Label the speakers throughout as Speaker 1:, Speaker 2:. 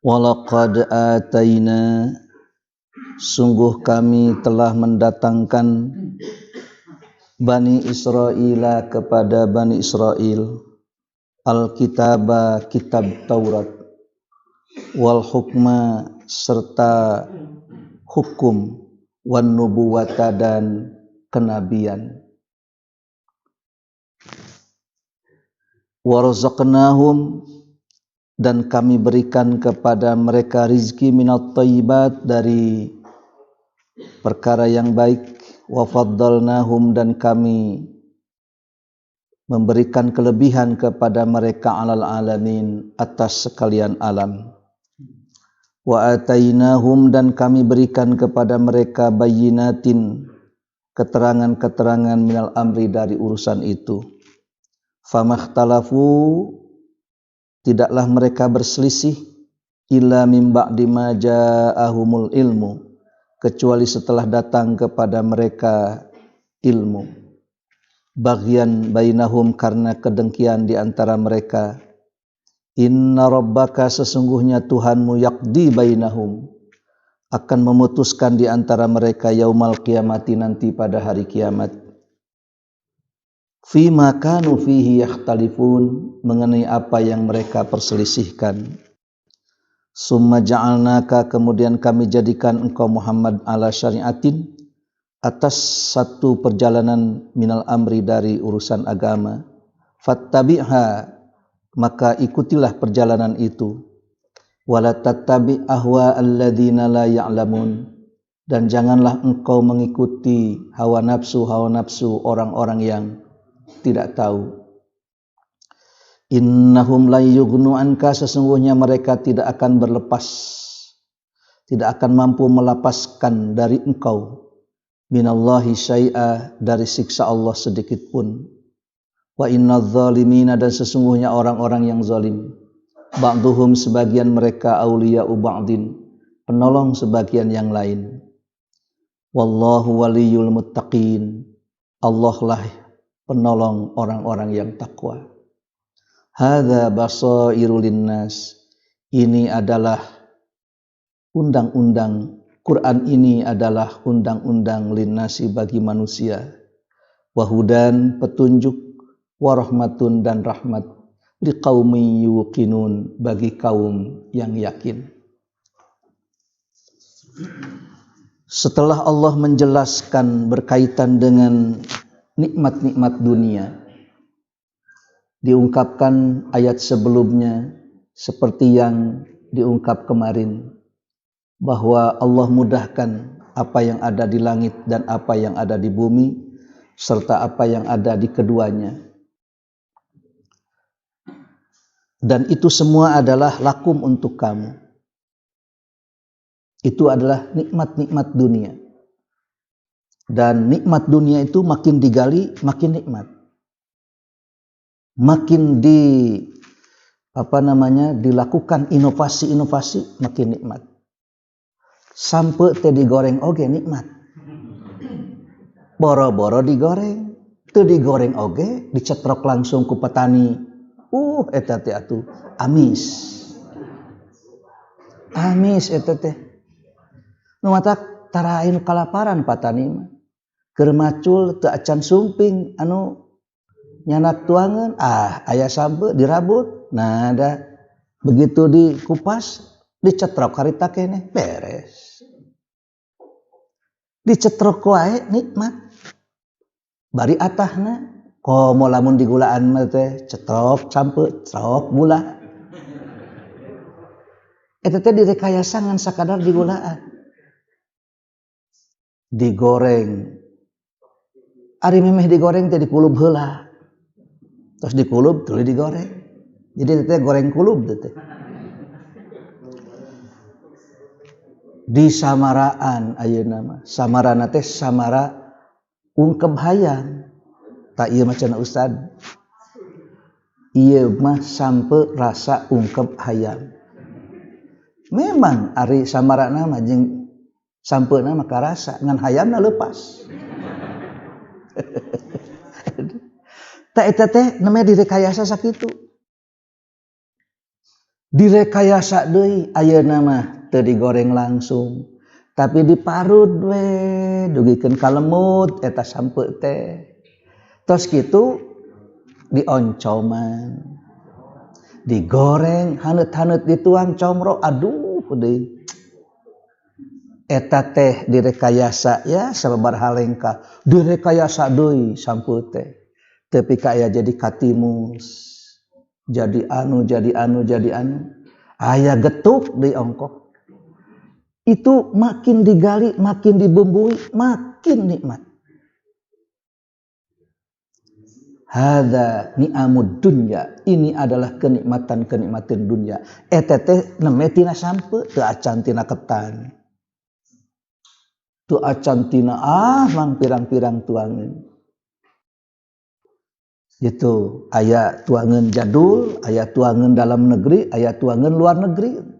Speaker 1: Walaqad ataina, sungguh kami telah mendatangkan Bani Israila kepada Bani Israel Al-Kitaba, kitab Taurat, wal hukma, serta hukum, wan nubuwata, dan kenabian. Warzaqnahum, dan kami berikan kepada mereka rizki minat thayyibat, dari perkara yang baik. Wa faddalnahum, dan kami memberikan kelebihan kepada mereka alal alamin, atas sekalian alam. Wa atainahum, dan kami berikan kepada mereka bayyinatin, keterangan-keterangan minal amri, dari urusan itu. Famakhtalafu, tidaklah mereka berselisih, illa mim ba'di ma ja'ahumul ilmu, kecuali setelah datang kepada mereka ilmu. Baghyan bainahum, karena kedengkian di antara mereka. Inna rabbaka, sesungguhnya Tuhanmu, yaqdi bainahum, akan memutuskan di antara mereka yaumal qiyamati, nanti pada hari kiamat. Fima kanu fihi yakhtalifun, mengenai apa yang mereka perselisihkan. Summa ja'alnaka, kemudian kami jadikan engkau Muhammad ala syariatin, atas satu perjalanan minal amri, dari urusan agama. Fattabi'ha, maka ikutilah perjalanan itu. Wala tattabi' ahwa alladzina la ya'lamun, dan janganlah engkau mengikuti hawa nafsu orang-orang yang tidak tahu. Innahum la yughnu anka, sesungguhnya mereka tidak akan berlepas, tidak akan mampu melepaskan dari engkau, minallahi syai'a, dari siksa Allah sedikit pun. Wa innadz zalimina, dan sesungguhnya orang-orang yang zalim, ba'duhum, sebagian mereka, auliya'u ba'din, penolong sebagian yang lain. Wallahu waliyul muttaqin, Allah lah penolong orang-orang yang takwa. Hadza basairu linnas, ini adalah undang-undang Quran, ini adalah undang-undang linnasi, bagi manusia. Wahudan, petunjuk, warahmatun, dan rahmat, liqaumin yuqinun, bagi kaum yang yakin. Setelah Allah menjelaskan berkaitan dengan nikmat-nikmat dunia, diungkapkan ayat sebelumnya seperti yang diungkap kemarin, bahwa Allah mudahkan apa yang ada di langit dan apa yang ada di bumi, serta apa yang ada di keduanya. Dan itu semua adalah lakum, untuk kamu. Itu adalah nikmat-nikmat dunia. Dan nikmat dunia itu makin digali, makin nikmat. Makin dilakukan inovasi-inovasi, makin nikmat. Sampai teh digoreng oge nikmat. Boro-boro digoreng, teu digoreng oge, dicetrok langsung ku petani. Eta teh atuh amis. Amis eta teh. Nu matak tarain kalaparan patani mah. Keur macul teu acan sumping anu nyanak tuangan, aya sampe dirabut. Nah, ada begitu dikupas, dicetrok harita keneh, beres. Dicetrok wae nikmat. Bari atahna komo lamun digulaan mah teh cetrok sampe cetrok gula. Eta teh direkayasa ngan sakadar digulaan. Digoreng. Ari memeh digoreng teh dikulub heula. Terus dikulub tuluy digoreng. Jadi teh goreng kulub teh. Di samaraan ayeuna mah. Samarana teh samara ungkep hayam. Tak ieu mah cenah ustad. Ieu mah sampe rasa ungkep hayam. Memang ari samarana mah jeung sampeuna mah karasa ngan hayamna leupas. Ta eta teh namanya direkayasa sakitu. Direkayasa deui ayeuna mah teu digoreng langsung tapi diparut we dugikeun ka lemut eta sampeu teh tos kitu dioncoman digoreng haneut-haneut dituang comro aduh deui eta teh direkayasa ya sababar halengka direkayasa deui sampeu teh teu pika aya jadi katimus jadi anu aya getuk deui ongkok itu makin digali makin dibumbui makin nikmat hadza ni'amud dunya ini adalah kenikmatan dunia eta teh neme tina sampeu teu acan tina ketan teu acan tina mang pirang-pirang tuangeun gitu aya tuangan jadul aya tuangan dalam negeri aya tuangan luar negeri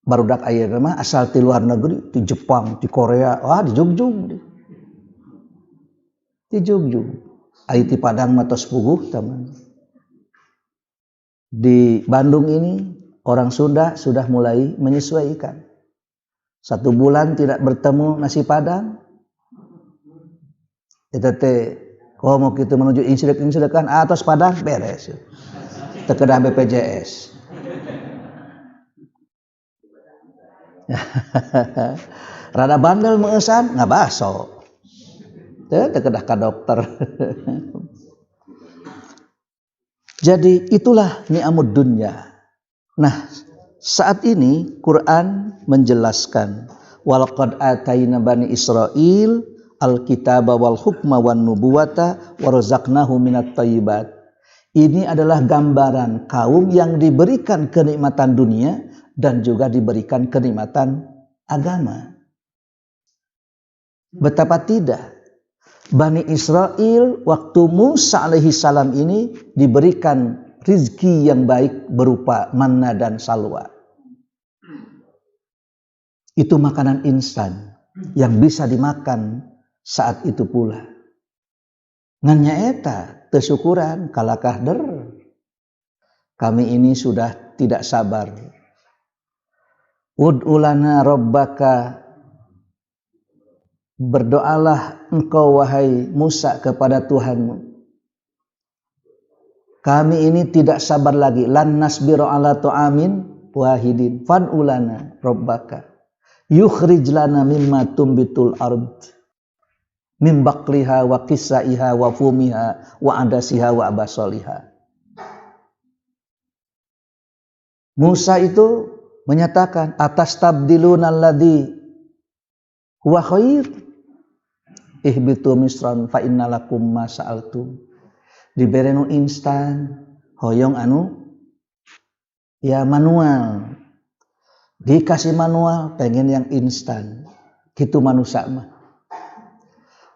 Speaker 1: barudak ayeuna mah asal ti luar negeri ti Jepang ti Korea wah di jugjug aya ti Padang mah tos puguh taman di Bandung ini orang Sunda sudah mulai menyesuaikan 1 bulan tidak bertemu nasi Padang eta teh mau kita menuju insidekan atas Padang beres terkedah BPJS rada bandel meusan ngabaso terkedah ka dokter jadi itulah ni'amud dunya. Nah saat ini Quran menjelaskan walaqad ataina bani Israil al-kitaba wal hukma wan nubuwata warzaqnahu minat thayyibat. Ini adalah gambaran kaum yang diberikan kenikmatan dunia dan juga diberikan kenikmatan agama. Betapa tidak Bani Israel waktu Musa alaihi salam ini diberikan rizki yang baik berupa manna dan salwa. Itu makanan instan yang bisa dimakan saat itu pula. Ngan nyaeta teu syukuran kalakah der. Kami ini sudah tidak sabar. Ud'u lana rabbaka, berdoalah engkau wahai Musa kepada Tuhanmu. Kami ini tidak sabar lagi. Lan nasbiru ala ta'amin wahidin fad'u lana rabbaka yukhrij lana mimma tumbitul ard min baqliha wa qissaiha wa fumiha wa adasiha wa abasaliha. Musa itu menyatakan atas tabdiluna alladhi huwa khair ihbitu misran fa innalakum ma sa'altum. Diberi nu instan hoyong anu ya manual dikasih manual pengen yang instan kitu manusia mah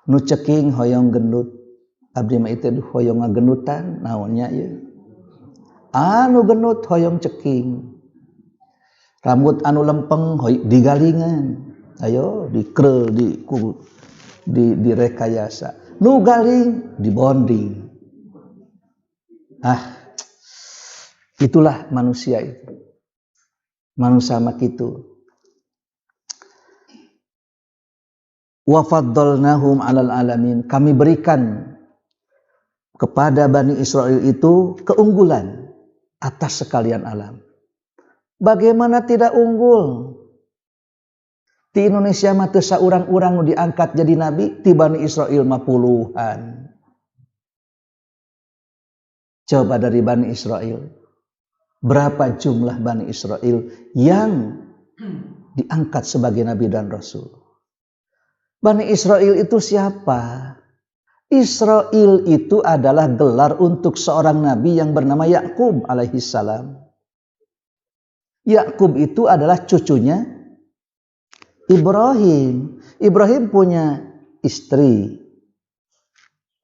Speaker 1: nu ceking hoyong gendut abdi mah itu hoyong ngagendutan naonnya ieu anu gendut hoyong ceking rambut anu lempeng digalingan ayo dikrel di rekayasa nu galing di bonding itulah manusia itu manusia mak itu wa faddalnahum 'alal alamin, kami berikan kepada Bani Israel itu keunggulan atas sekalian alam. Bagaimana tidak unggul? Di Indonesia mah teu saurang-urang nu diangkat jadi nabi, ti Bani Israel mah puluhan. Coba dari Bani Israel, berapa jumlah Bani Israel yang diangkat sebagai nabi dan rasul? Bani Israel itu siapa? Israel itu adalah gelar untuk seorang nabi yang bernama Yakub alaihi salam. Yakub itu adalah cucunya Ibrahim. Ibrahim punya istri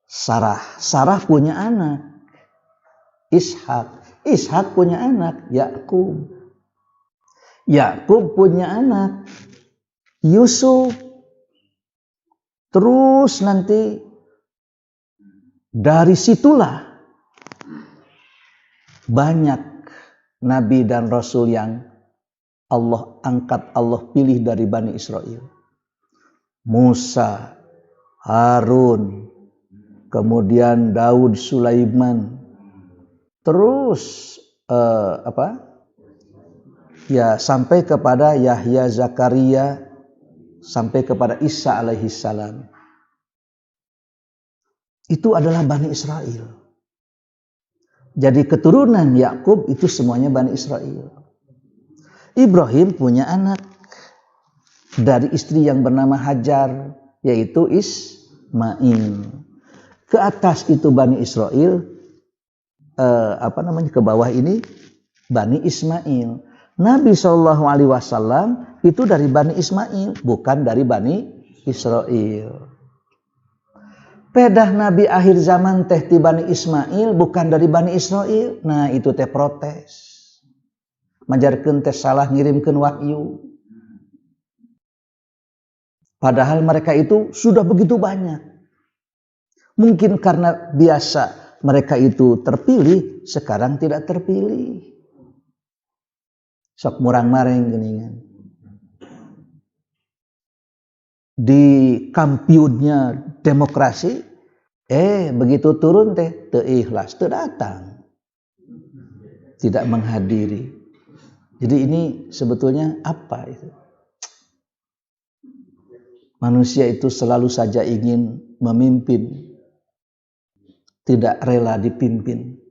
Speaker 1: Sarah. Sarah punya anak Ishak. Ishak punya anak Yakub. Yakub punya anak Yusuf. Terus nanti dari situlah banyak nabi dan rasul yang Allah angkat, Allah pilih dari Bani Israel. Musa, Harun, kemudian Daud, Sulaiman, terus sampai kepada Yahya, Zakaria, sampai kepada Isa alaihi salam. Itu adalah Bani Israel. Jadi keturunan Yakub itu semuanya Bani Israel. Ibrahim punya anak dari istri yang bernama Hajar, yaitu Ismail. Ke atas itu Bani Israel, ke bawah ini Bani Ismail. Nabi SAW itu dari Bani Ismail, bukan dari Bani Israel. Pedah Nabi akhir zaman teh ti Bani Ismail, bukan dari Bani Israel. Nah itu teh protes. Majarkeun teh salah ngirimkeun wahyu. Padahal mereka itu sudah begitu banyak. Mungkin karena biasa mereka itu terpilih, sekarang tidak terpilih. Sok murang mareng geuningan. Di kampionnya demokrasi, begitu turun teh teu ikhlas, teu datang. Tidak menghadiri. Jadi ini sebetulnya apa itu? Manusia itu selalu saja ingin memimpin, tidak rela dipimpin.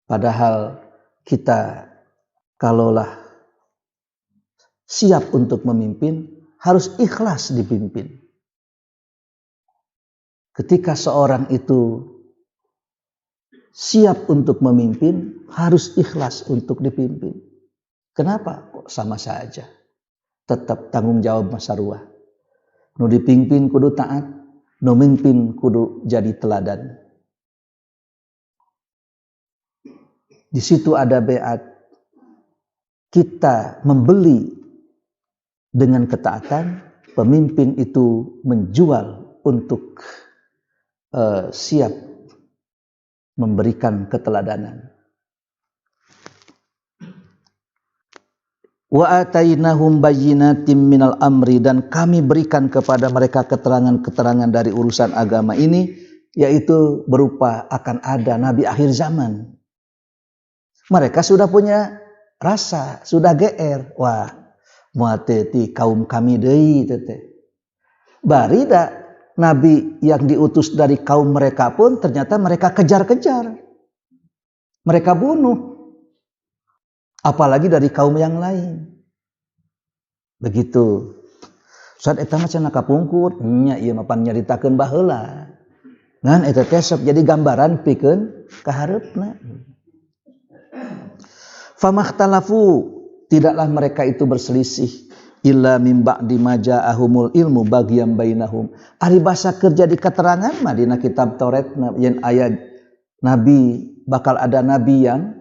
Speaker 1: Padahal kita kalaulah siap untuk memimpin, harus ikhlas dipimpin. Ketika seorang itu siap untuk memimpin, harus ikhlas untuk dipimpin. Kenapa? Kok sama saja. Tetap tanggung jawab masaruah. Nu dipimpin kudu taat, nu mimpin kudu jadi teladan. Di situ ada beat. Kita membeli dengan ketaatan, pemimpin itu menjual untuk siap memberikan keteladanan. Wa atainahum bayyinatin minal amri, dan kami berikan kepada mereka keterangan-keterangan dari urusan agama ini, yaitu berupa akan ada nabi akhir zaman. Mereka sudah punya rasa, sudah GR. Wah, muateti kaum kami deui teh. Bari da nabi yang diutus dari kaum mereka pun ternyata mereka kejar-kejar. Mereka bunuh. Apalagi dari kaum yang lain. Begitu. Saat eta mah cenah kapungkur, nya ieu mah pan nyaritakeun baheula. Ngan eta teh sok jadi gambaran pikeun ka hareupna. Famakhtalafu, tidaklah mereka itu berselisih illa mim ba'di ma ja'ahumul ilmu baghyan bainahum. Ari basa kerja di keterangan mah dina kitab Taurat yen aya nabi, bakal ada nabi yang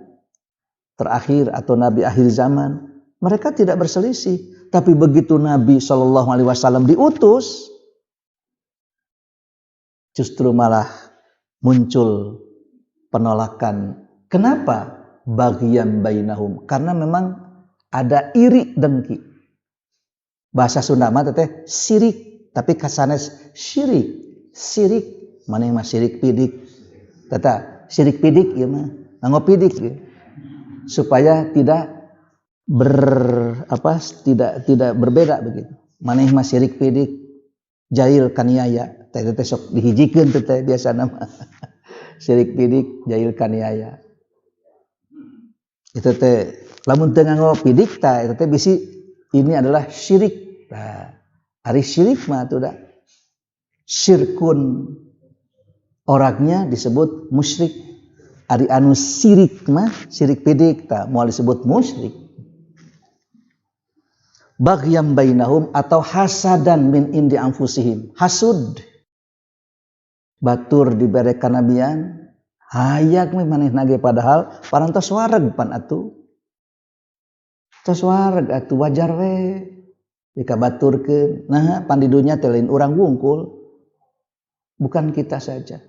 Speaker 1: terakhir atau nabi akhir zaman, mereka tidak berselisih. Tapi begitu Nabi SAW diutus, justru malah muncul penolakan. Kenapa? Baghyan bainahum, karena memang ada iri dengki. Bahasa Sunda mah teh sirik, tapi kasanes syirik. Sirik, mana yang mah sirik pidik. Tata sirik pidik ieu mah, nganggo pidik ya. Supaya tidak tidak berbeda begitu. Maneh mah syirik pidik, jahil kaniaya. Teh sok dihijikeun teh biasa nama. Syirik pidik, jahil kaniaya. Itu teh lamun teu nganggo pidik tah eta teh bisi ini adalah syirik. Nah, ari syirik mah atuh da. Syirkun orangnya disebut musyrik. Ari anu sirik mah sirik pidik tak moal disebut musyrik. Baghyan bainahum atau hasadan min indi anfusihim. Hasud. Batur dibere kanabian, hayak meh manehna ge padahal parantos wareg pan atuh. Tos wareg atuh wajar we dikabaturkeun. Nah, pan di dunya teh lain urang wungkul. Bukan kita saja.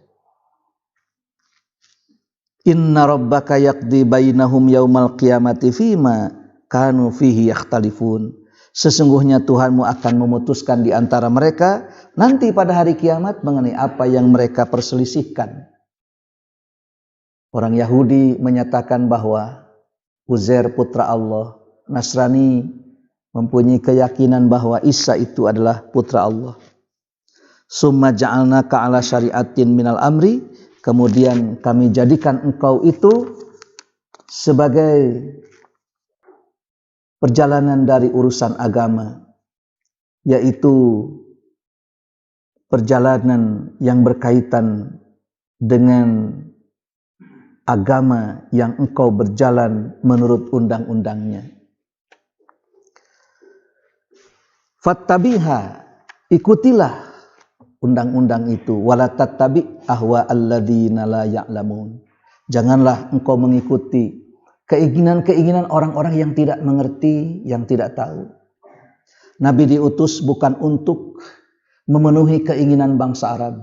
Speaker 1: Inna rabbaka yaqdi bainahum yaumal qiyamati fima kanu fihi yakhtalifun. Sesungguhnya Tuhanmu akan memutuskan di antara mereka nanti pada hari kiamat mengenai apa yang mereka perselisihkan. Orang Yahudi menyatakan bahwa Uzair putra Allah. Nasrani mempunyai keyakinan bahwa Isa itu adalah putra Allah. Summa ja'alnaka ala syari'atin minal amri. Kemudian kami jadikan engkau itu sebagai perjalanan dari urusan agama, yaitu perjalanan yang berkaitan dengan agama yang engkau berjalan menurut undang-undangnya. Fattabiha, ikutilah undang-undang itu, wala tattabi ahwa alladzina la ya'lamun. Janganlah engkau mengikuti keinginan-keinginan orang-orang yang tidak mengerti, yang tidak tahu. Nabi diutus bukan untuk memenuhi keinginan bangsa Arab,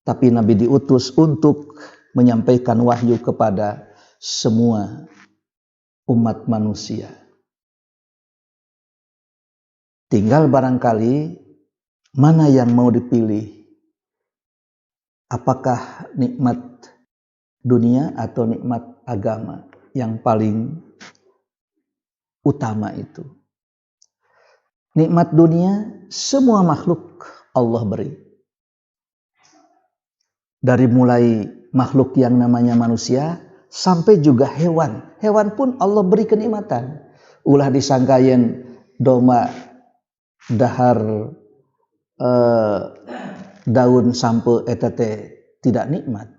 Speaker 1: tapi Nabi diutus untuk menyampaikan wahyu kepada semua umat manusia. Tinggal barangkali mana yang mau dipilih? Apakah nikmat dunia atau nikmat agama yang paling utama itu? Nikmat dunia semua makhluk Allah beri. Dari mulai makhluk yang namanya manusia sampai juga hewan. Hewan pun Allah beri kenikmatan. Ulah disangkain doma dahar daun sampai etate tidak nikmat.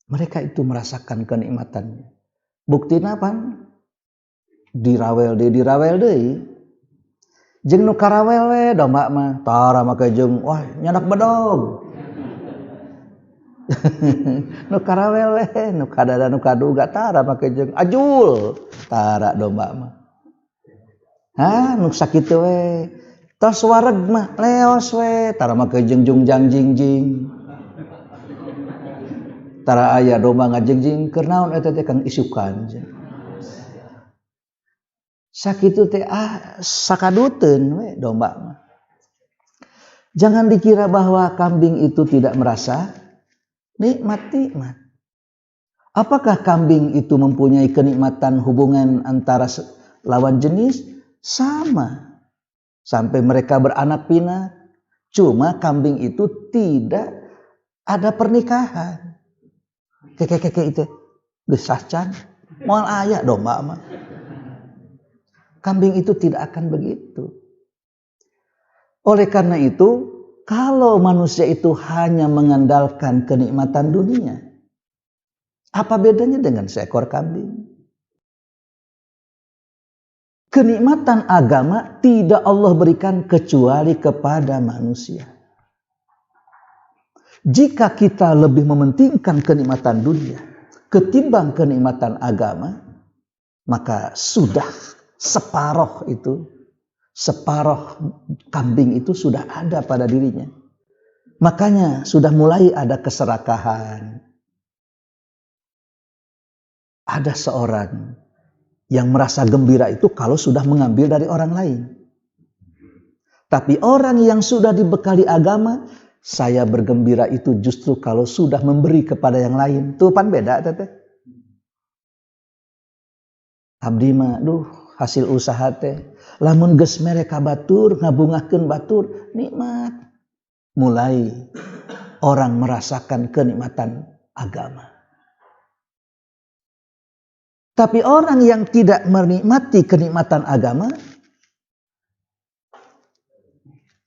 Speaker 1: Mereka itu merasakan kenikmatannya. Buktina apa? Dirawel deui. Jeung nu karawel we domba mah tara make jeung wah nyadak bedog. Nu karawel we nu kadada nu kaduga tara make jeung ajul tara domba mah. Nu sakitu we tos wareg mah leos we tara make jeung jungjang jingjing. Tara aya domba ngajingjing keur naon eta teh Kang isukan. Sakitu teh sakaduteun we domba mah. Jangan dikira bahwa kambing itu tidak merasa nikmat. Apakah kambing itu mempunyai kenikmatan hubungan antara lawan jenis? Sama. Sampai mereka beranak pinak. Cuma kambing itu tidak ada pernikahan. Keke itu geus sacan moal aya domba mah. Kambing itu tidak akan begitu. Oleh karena itu, kalau manusia itu hanya mengandalkan kenikmatan dunia, apa bedanya dengan seekor kambing? Kenikmatan agama tidak Allah berikan kecuali kepada manusia. Jika kita lebih mementingkan kenikmatan dunia ketimbang kenikmatan agama, maka sudah separuh kambing itu sudah ada pada dirinya. Makanya sudah mulai ada keserakahan. Ada seorang yang merasa gembira itu kalau sudah mengambil dari orang lain. Tapi orang yang sudah dibekali agama, saya bergembira itu justru kalau sudah memberi kepada yang lain. Tuh pan beda teteh. Abdi mah hasil usaha teh lamun geus mere ka batur ngabungakeun batur nikmat. Mulai orang merasakan kenikmatan agama. Tapi orang yang tidak menikmati kenikmatan agama,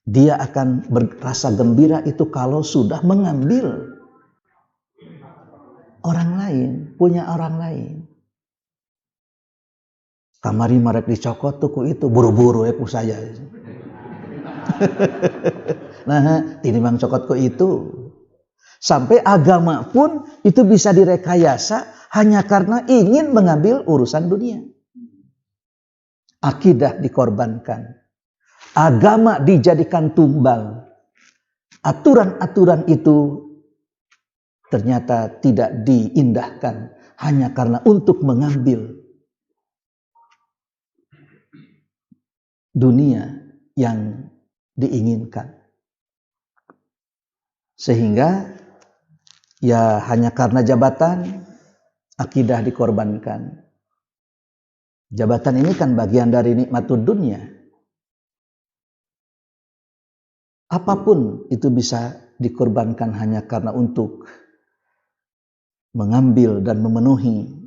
Speaker 1: dia akan berasa gembira itu kalau sudah mengambil orang lain, punya orang lain. Kamari marek dicokot tuh ku itu buru-buru ya ku saya. Nah, tinimang cokot ku itu. Sampai agama pun itu bisa direkayasa hanya karena ingin mengambil urusan dunia. Akidah dikorbankan. Agama dijadikan tumbal. Aturan-aturan itu ternyata tidak diindahkan hanya karena untuk mengambil dunia yang diinginkan. Sehingga ya hanya karena jabatan akidah dikorbankan. Jabatan ini kan bagian dari nikmatud dunia. Apapun itu bisa dikorbankan hanya karena untuk mengambil dan memenuhi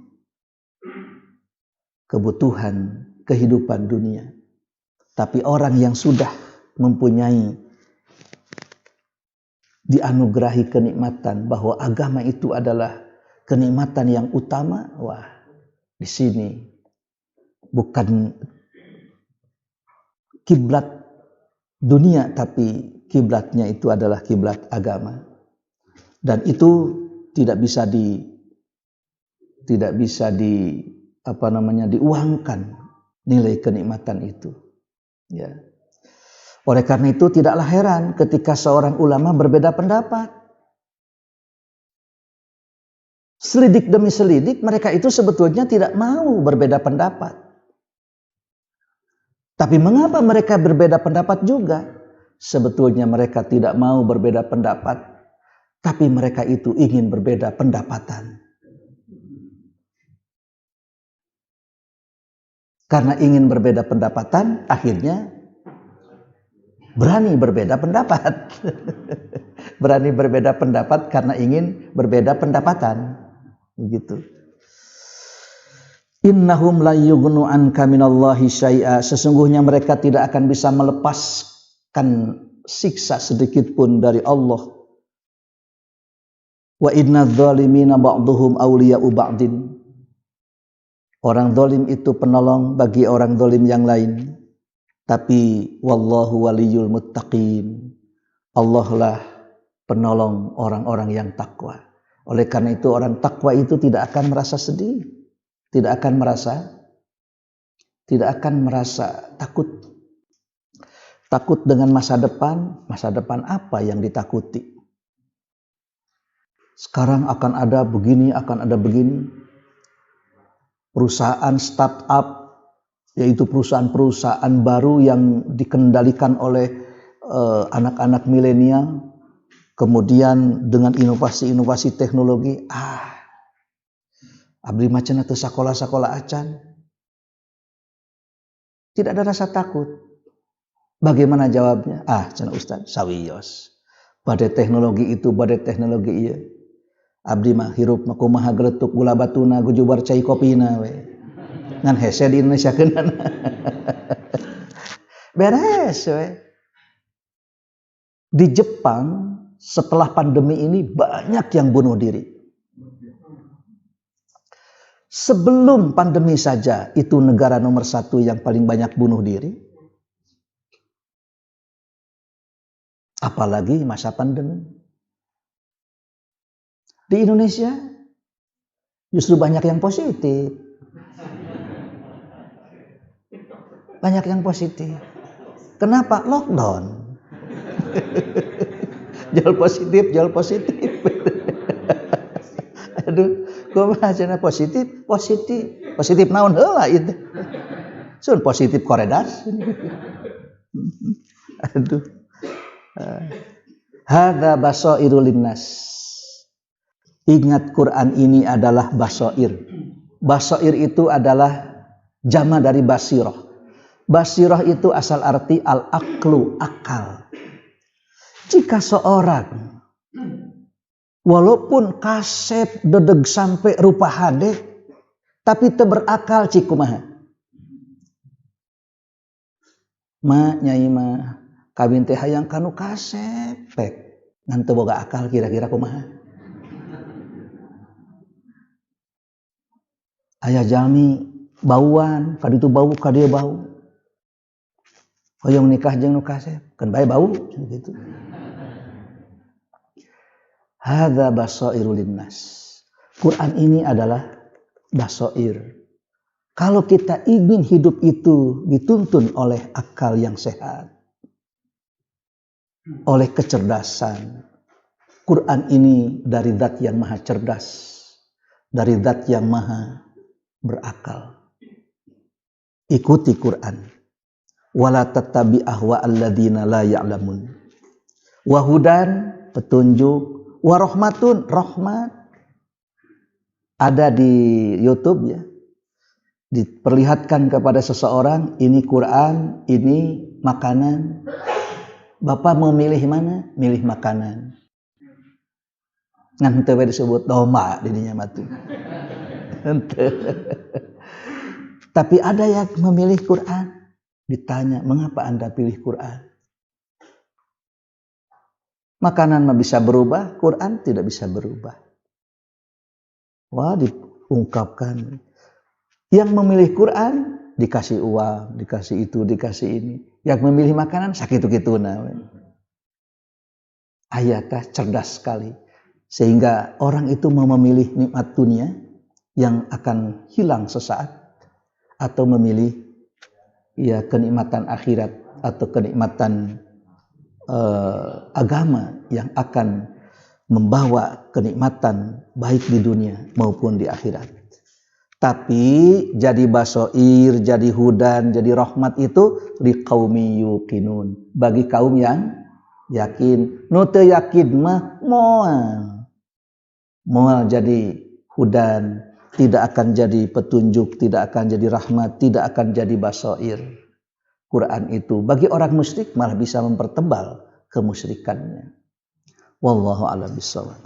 Speaker 1: kebutuhan kehidupan dunia. Tapi orang yang sudah mempunyai, dianugerahi kenikmatan bahwa agama itu adalah kenikmatan yang utama, wah, di sini bukan kiblat dunia, tapi kiblatnya itu adalah kiblat agama. Dan itu tidak bisa diuangkan nilai kenikmatan itu. Ya. Oleh karena itu tidaklah heran ketika seorang ulama berbeda pendapat. Selidik demi selidik mereka itu sebetulnya tidak mau berbeda pendapat. Tapi mengapa mereka berbeda pendapat juga? Sebetulnya mereka tidak mau berbeda pendapat, tapi mereka itu ingin berbeda pendapatan. Karena ingin berbeda pendapatan, akhirnya berani berbeda pendapat. Berani berbeda pendapat karena ingin berbeda pendapatan. Begitu. Innahum la yughnu anka minallahi syai'a. Sesungguhnya mereka tidak akan bisa melepaskan siksa sedikit pun dari Allah. Wa inna dzalimina ba'duhum awliya'u ba'din. Orang zalim itu penolong bagi orang zalim yang lain. Tapi wallahu waliyul muttaqin. Allah lah penolong orang-orang yang takwa. Oleh karena itu orang takwa itu tidak akan merasa sedih, tidak akan merasa takut. Takut dengan masa depan apa yang ditakuti? Sekarang akan ada begini, akan ada begini. Perusahaan startup, yaitu perusahaan-perusahaan baru yang dikendalikan oleh anak-anak milenial, kemudian dengan inovasi-inovasi teknologi, abdi macan atau sekolah-sekolah acan, tidak ada rasa takut. Bagaimana jawabnya? Cina Ustaz, sawiyos. Badai teknologi itu, badai teknologi iya. Abdi mah hirup mah kumaha geletuk gula batuna gujubar cai kopina we. Ngan hese di Indonesia keunan. Beres we. Di Jepang setelah pandemi ini banyak yang bunuh diri. Sebelum pandemi saja itu negara nomor 1 yang paling banyak bunuh diri. Apalagi masa pandemi. Di Indonesia justru banyak yang positif. Banyak yang positif. Kenapa? Lockdown. Jual positif. Aduh, kumaha cenah positif. Positif naon heula itu. Sun positif koredas. Aduh. Hadza basairul linnas. Ingat Quran ini adalah basair. Basair itu adalah jama dari basirah. Basirah itu asal arti al-aqlu, akal. Jika seorang walaupun kasep dedeg sampai rupa HD, tapi teu berakal cik kumaha? Nyai mah kawin teh hayang kanu kasep pek. Ngan teu boga akal kira-kira kumaha? Aya jalmi bauan, kaditu bau, kadieu bau. Hoyong nikah jeung nu kasep, keun bae bau gitu. Hadza basairul linnas. Quran ini adalah basair. Kalau kita ingin hidup itu dituntun oleh akal yang sehat, oleh kecerdasan, Quran ini dari zat yang maha cerdas, dari zat yang maha berakal. Ikuti Quran. Wala tattabi ahwa alladzina la ya'lamun. Wa hudan, petunjuk, wa rahmatun, rahmat. Ada di YouTube ya. Diperlihatkan kepada seseorang, ini Quran, ini makanan. Bapak mau milih mana? Milih makanan. Ngan teu disebut domba di dinya matu. Tapi ada yang memilih Quran. Ditanya, mengapa Anda pilih Quran? Makanan mah bisa berubah, Quran tidak bisa berubah. Wah, diungkapkan. Yang memilih Quran dikasih uang, dikasih itu, dikasih ini. Yang memilih makanan sakitu-kituna. Ayatnya cerdas sekali. Sehingga orang itu mau memilih nikmat dunia yang akan hilang sesaat, atau memilih ya kenikmatan akhirat atau kenikmatan agama yang akan membawa kenikmatan baik di dunia maupun di akhirat. Tapi jadi basoir, jadi hudan, jadi rahmat itu liqaumi yuqinun, bagi kaum yang yakin. Nu teu yakin mah moal jadi hudan, tidak akan jadi petunjuk, tidak akan jadi rahmat, tidak akan jadi basoir. Quran itu bagi orang musyrik malah bisa mempertebal kemusyrikannya. Wallahu a'lam bishawab.